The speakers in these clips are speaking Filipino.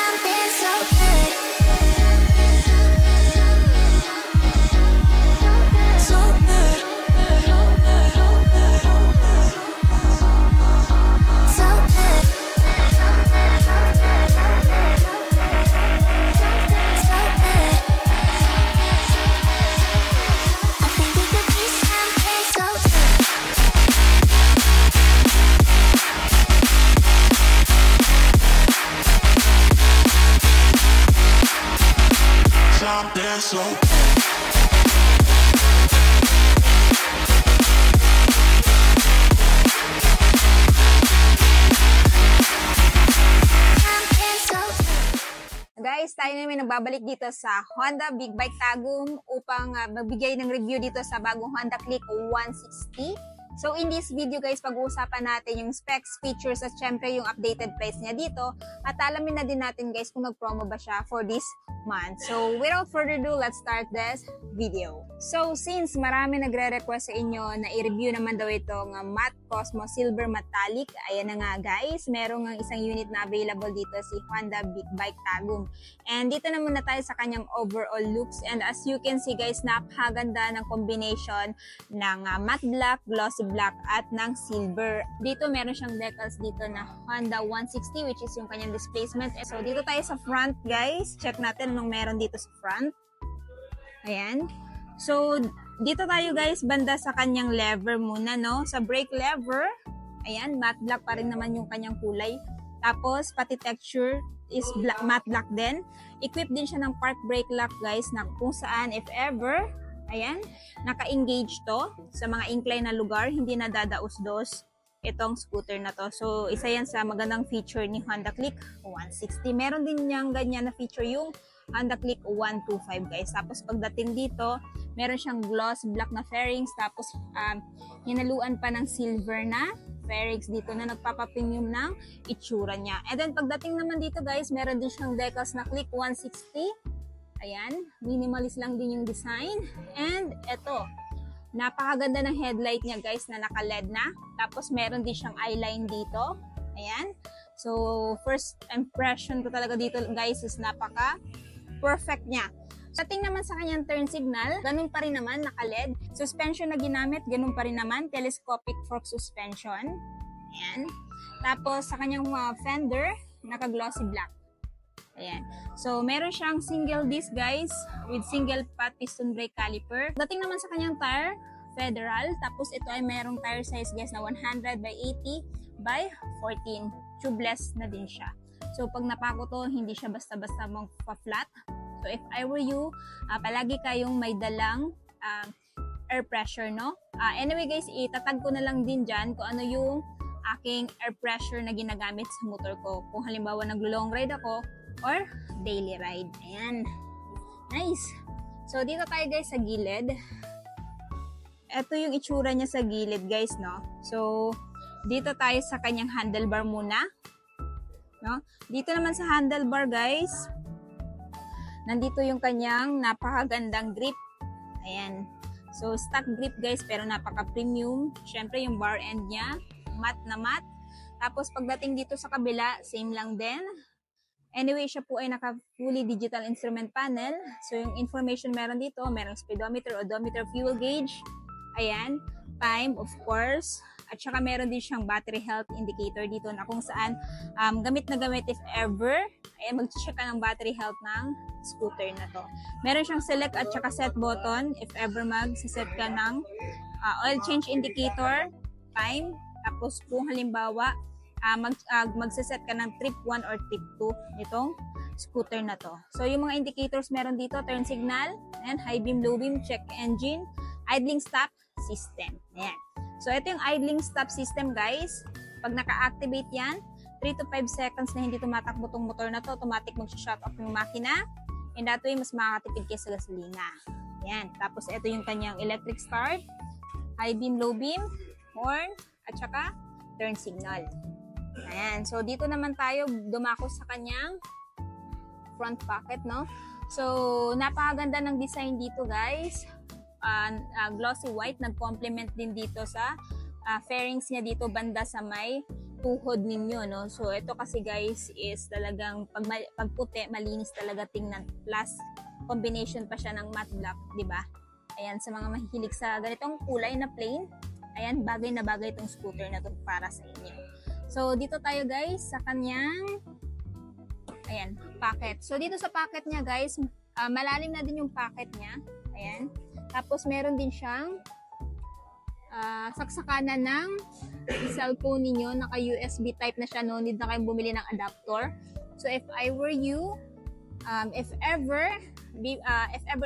something so good. So good. So good. I think we could be something so good. Something so Guys, tayo namin nagbabalik dito sa Honda Big Bike Tagum upang magbigay ng review dito sa bagong Honda Click 160. So in this video guys, pag-uusapan natin yung specs, features at syempre yung updated price niya dito at alamin na din natin guys kung nag-promo ba siya for this month. So without further ado, let's start this video. So since marami nagre-request sa inyo na i-review naman daw itong Matte Cosmo Silver Metallic, ayan na nga guys, merong isang unit na available dito si Honda Big Bike Tagum. And dito naman na tayo sa kanyang overall looks, and as you can see guys, napakaganda ng combination ng matte black, glossy black at ng silver. Dito meron siyang decals dito na Honda 160 which is yung kanyang displacement. So dito tayo sa front guys, check natin anong meron dito sa front. Ayan. So dito tayo guys, banda sa kanyang lever muna, no? Sa brake lever, ayan, matte black pa rin naman yung kanyang kulay. Tapos pati texture is black, matte black din. Equipped din siya ng park brake lock guys, na kung saan if ever, ayan, naka-engage to sa mga incline na lugar, hindi na dadaos-dos itong scooter na to. So isa yan sa magandang feature ni Honda Click 160. Meron din niyang ganyan na feature yung Honda Click 125 guys. Tapos pagdating dito, meron siyang gloss black na fairings, tapos hinaluan pa ng silver na fairings dito na nagpapa-premium ng itsura niya. And then pagdating naman dito guys, meron din siyang decals na Click 160. Ayan, minimalist lang din yung design. And eto, napakaganda ng headlight niya guys na naka-LED na. Tapos meron din siyang eyeline dito. Ayan. So first impression ko talaga dito guys is napaka-perfect niya. Sa tingin naman sa kanyang turn signal, ganun pa rin naman, naka-LED. Suspension na ginamit, ganun pa rin naman, telescopic fork suspension. Ayan. Tapos sa kanyang fender, naka-glossy black. Ayan. So meron siyang single disc guys, with single pot piston brake caliper. Dating naman sa kanyang tire, Federal. Tapos ito ay merong tire size guys na 100 by 80 by 14. Tubeless na din siya. So pag napako to, hindi siya basta-basta magpa-flat. So if I were you, palagi kayong may dalang air pressure, no? Anyway guys, itatag ko na lang din dyan kung ano yung aking air pressure na ginagamit sa motor ko. Kung halimbawa naglo-long ride ako or daily ride. Ayan. Nice. So dito tayo guys sa gilid. Ito yung itsura niya sa gilid guys, no? So dito tayo sa kanyang handlebar muna. No? Dito naman sa handlebar guys, nandito yung kanyang napakagandang grip. Ayan. So, stock grip guys, pero napaka-premium. Siyempre, yung bar end niya, matte na matte. Tapos, pagdating dito sa kabila, same lang din. Anyway, siya po ay naka-fully digital instrument panel. So, yung information meron dito, merong speedometer, odometer, fuel gauge. Ayan. Time, of course. At saka meron din siyang battery health indicator dito na kung saan gamit na gamit if ever, ayan, mag-check ka ng battery health ng scooter na to. Meron siyang select at saka set button if ever mag-set ka ng oil change indicator, time, tapos kung halimbawa mag-set ka ng trip 1 or trip 2 nitong scooter na to. So yung mga indicators meron dito, turn signal, and high beam, low beam, check engine, idling stop system. Ayan. So, ito yung idling stop system, guys. Pag naka-activate yan, 3 to 5 seconds na hindi tumatakbo tong motor na to, automatic mag-shut off yung makina. And that way, mas makakatipid kayo sa gasolina. Yan. Tapos, ito yung kanyang electric start, high beam, low beam, horn, at saka turn signal. Ayan. So, dito naman tayo dumako sa kanyang front pocket, no? So, napakaganda ng design dito, guys. Glossy white, nag-complement din dito sa fairings niya dito banda sa may tuhod ninyo, no? So, ito kasi guys is talagang pag puti, malinis talaga tingnan. Plus, combination pa siya ng matte black, di ba? Ayan, sa mga mahihilig sa ganitong kulay na plain, ayan, bagay na bagay itong scooter na to para sa inyo. So, dito tayo guys sa kanyang, ayan, packet. So, dito sa packet niya guys, malalim na din yung packet niya. Ayan. Tapos, meron din siyang saksakanan ng cellphone ninyo. Naka-USB type na siya. No need na kayong bumili ng adapter. So, if I were you, if ever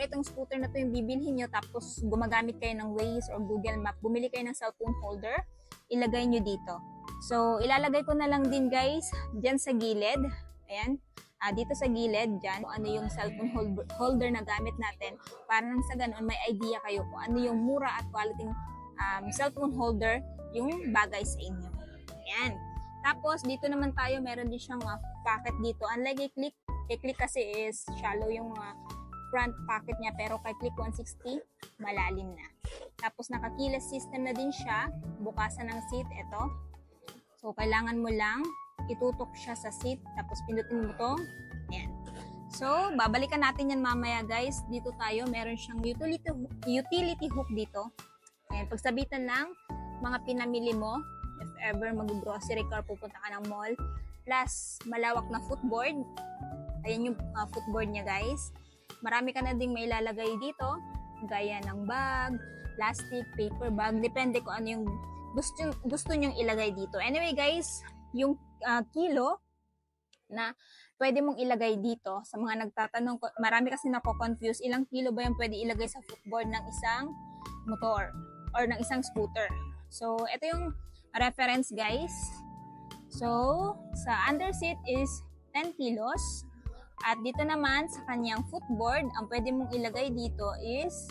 itong scooter na to yung bibilhin nyo, tapos gumagamit kayo ng Waze or Google Map, bumili kayo ng cellphone holder, ilagay nyo dito. So, ilalagay ko na lang din guys, dyan sa gilid. Ayan. Dito sa gilid, dyan, kung ano yung cellphone holder na gamit natin, para nang sa ganun, may idea kayo kung ano yung mura at quality cellphone holder yung bagay sa inyo. Ayan. Tapos, dito naman tayo, meron din siyang pocket dito. Unlike kay Click kasi is shallow yung front pocket niya, pero kay Click 160, malalim na. Tapos, naka-keyless system na din siya. Bukasan ng seat, ito. So, kailangan mo lang itutok siya sa seat, tapos pindutin mo to. Ayan. So, babalikan natin yan mamaya guys. Dito tayo, meron siyang utility hook dito. Ayan, pagsabitan lang mga pinamili mo, if ever mag-grocery ka or pupunta ka ng mall. Plus, malawak na footboard. Ayan yung footboard niya guys. Marami ka na ding may lalagay dito. Gaya ng bag, plastic, paper bag. Depende kung ano yung gusto nyong ilagay dito. Anyway guys, yung kilo na pwede mong ilagay dito, sa mga nagtatanong, marami kasi nako-confuse, ilang kilo ba yung pwede ilagay sa footboard ng isang motor or ng isang scooter. So, ito yung reference guys. So, sa under seat is 10 kilos. At dito naman sa kanyang footboard, ang pwede mong ilagay dito is,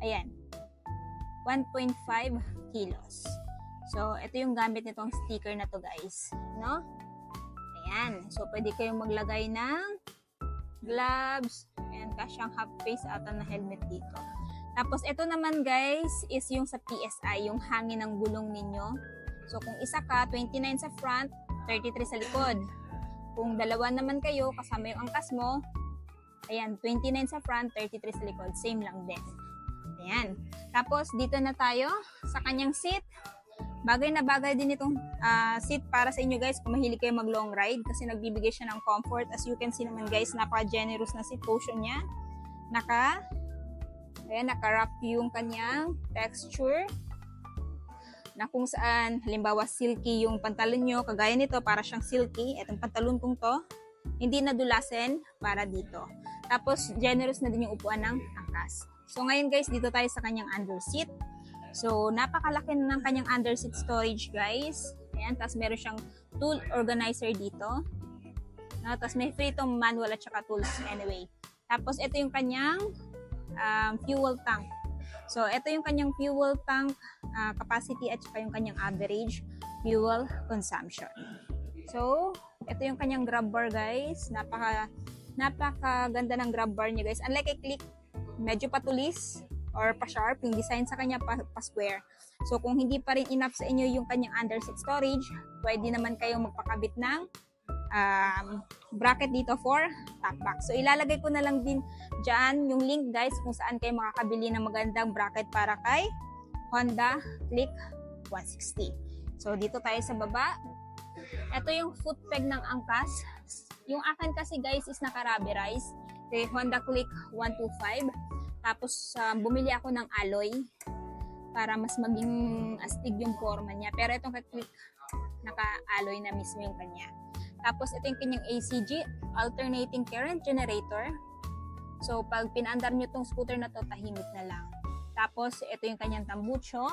ayan, 1.5 kilos. So, ito yung gamit nitong sticker na to guys. No? Ayan. So, pwede kayong maglagay ng gloves. Ayan, kasyang half face ata na helmet dito. Tapos, ito naman guys, is yung sa PSI, yung hangin ng gulong ninyo. So, kung isa ka, 29 sa front, 33 sa likod. Kung dalawa naman kayo, kasama yung angkas mo, ayan, 29 sa front, 33 sa likod. Same lang din. Ayan. Tapos, dito na tayo sa kanyang seat. Bagay na bagay din itong seat para sa inyo guys kung mahilig kayo mag long ride kasi nagbibigay siya ng comfort. As you can see naman guys, napaka-generous na seat cushion niya. Naka-wrap yung kanyang texture na kung saan, halimbawa silky yung pantalon nyo, kagaya nito, para siyang silky. Itong pantalon kong to, hindi nadulasin para dito. Tapos, generous na din yung upuan ng angkas. So, ngayon guys, dito tayo sa kanyang under seat. So, napakalaki ng kanyang under seat storage guys. Ayan, tapos meron siyang tool organizer dito. Tapos may free itong manual at saka tools anyway. Tapos, ito yung kanyang fuel tank. So, ito yung kanyang fuel tank capacity at saka yung kanyang average fuel consumption. So, ito yung kanyang grab bar guys. Napakaganda ng grab bar niya guys. Unlike kay Click, medyo patulis or pa-sharp yung design sa kanya pa-square. So, kung hindi pa rin enough sa inyo yung kanyang under seat storage, pwede naman kayong magpakabit ng bracket dito for top box. So, ilalagay ko na lang din dyan yung link guys kung saan kayo makakabili ng magandang bracket para kay Honda Click 160. So, dito tayo sa baba. Ito yung foot peg ng angkas. Yung akin kasi guys is naka-rubberized. Kay Honda Click 125. Tapos, bumili ako ng alloy para mas maging astig yung forma niya. Pero itong Click, naka-alloy na mismo yung kanya. Tapos, ito yung kanyang ACG, Alternating Current Generator. So, pag pinaandar nyo itong scooter na to, tahimik na lang. Tapos, ito yung kanyang tambucho.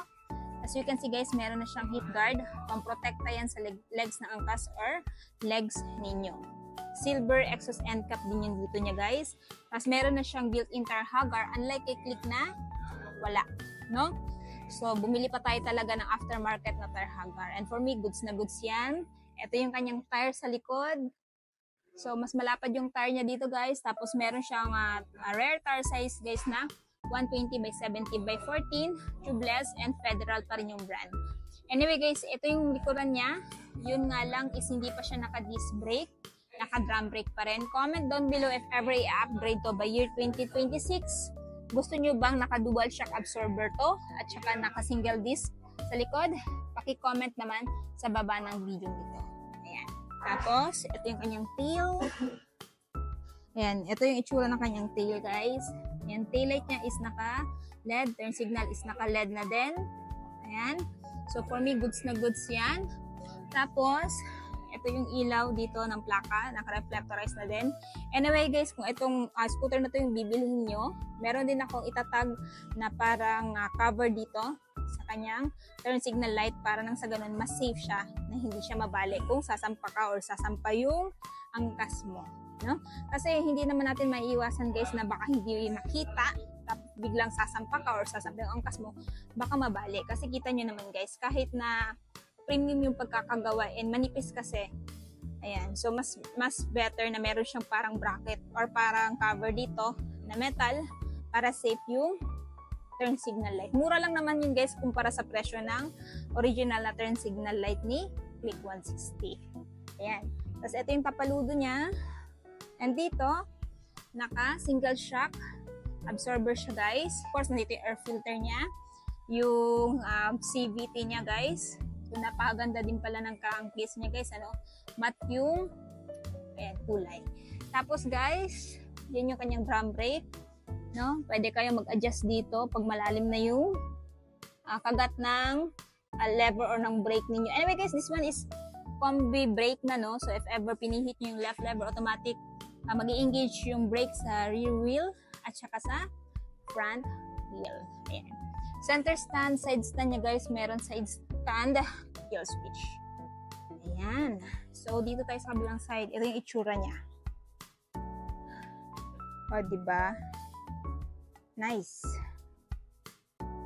As you can see guys, meron na siyang heat guard. Pang-protekta yan sa legs ng angkas or legs ninyo. Silver exhaust end cap din yung dito niya guys. Tapos meron na siyang built-in tire hugger, unlike kay Click na wala, no? So bumili pa tayo talaga ng aftermarket na tire hugger. And for me, goods na goods yan. Ito yung kanyang tire sa likod. So mas malapad yung tire niya dito guys. Tapos meron siyang rare tire size guys na 120 by 70 by 14, tubeless, and federal pa rin yung brand. Anyway guys, ito yung likuran niya. Yun nga lang is hindi pa siya naka-disc brake. Naka-drum brake pa rin. Comment down below if ever i-upgrade to by year 2026. Gusto nyo bang naka-dual shock absorber to? At saka naka-single disc sa likod? Paki-comment naman sa baba ng video nito. Ayan. Tapos, ito yung kanyang tail. Ayan, ito yung itsura ng kanyang tail guys. Ayan, taillight niya is naka-LED. Turn signal is naka-LED na din. Ayan. So, for me, goods na goods yan. Tapos, ito yung ilaw dito ng plaka. Naka-reflectorize na din. Anyway guys, kung itong scooter na to yung bibilhin nyo, meron din akong itatag na parang cover dito sa kanyang turn signal light para nang sa ganun mas safe siya na hindi siya mabalik kung sasampa ka or sasampa yung angkas mo. No? Kasi hindi naman natin maiiwasan guys na baka hindi makita tapos biglang sasampa ka or sasampa yung angkas mo, baka mabali. Kasi kita nyo naman guys, kahit na premium yung pagkakagawa and manipis kasi, ayan, so mas better na meron siyang parang bracket or parang cover dito na metal para safe yung turn signal light. Mura lang naman yun guys kumpara sa presyo ng original na turn signal light ni Click 160. Ayan, tapos ito yung papaludo niya. And dito, naka single shock absorber siya guys. Of course, nandito yung air filter niya. Yung CVT niya guys. So, napakaganda din pala ng case niya guys. Ano? Matte yung ayan, kulay. Tapos guys, yan yung kanyang drum brake. No? Pwede kayo mag-adjust dito pag malalim na yung kagat ng lever or ng brake ninyo. Anyway guys, this one is combi brake na, no? So if ever pinihit nyo yung left lever, automatic mag-i-engage yung brake sa rear wheel at saka sa front wheel. Ayan. Center stand, side stand niya guys, meron side stand, kill switch. Ayan. So dito tayo sa kabilang side, ito yung itsura niya. O, diba? Nice.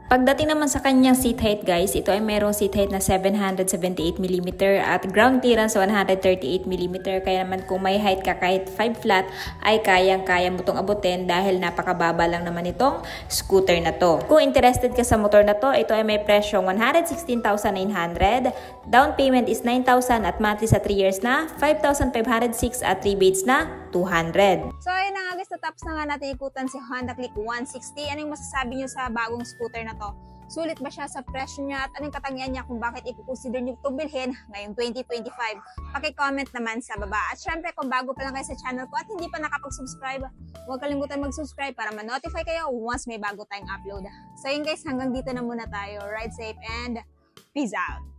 Pagdating naman sa kanyang seat height guys, ito ay merong seat height na 778mm at ground clearance 138mm. Kaya naman kung may height ka kahit 5 flat ay kayang-kaya mo itong abutin dahil napakababa lang naman itong scooter na to. Kung interested ka sa motor na to, ito ay may presyong 116,900, down payment is 9,000 at monthly sa 3 years na 5,506 at rebates na 200. So ayun na nga guys, natapos na nga natin ikutan si Honda Click 160. Ano yung masasabi nyo sa bagong scooter na to? Sulit ba siya sa presyo niya at anong katangian niya kung bakit i-consider nyo ito bilhin ngayong 2025? Paki-comment naman sa baba. At syempre kung bago pa lang kayo sa channel ko at hindi pa nakapag-subscribe, huwag kalimutan mag-subscribe para ma-notify kayo once may bago tayong upload. So yun guys, hanggang dito na muna tayo. Ride safe and peace out!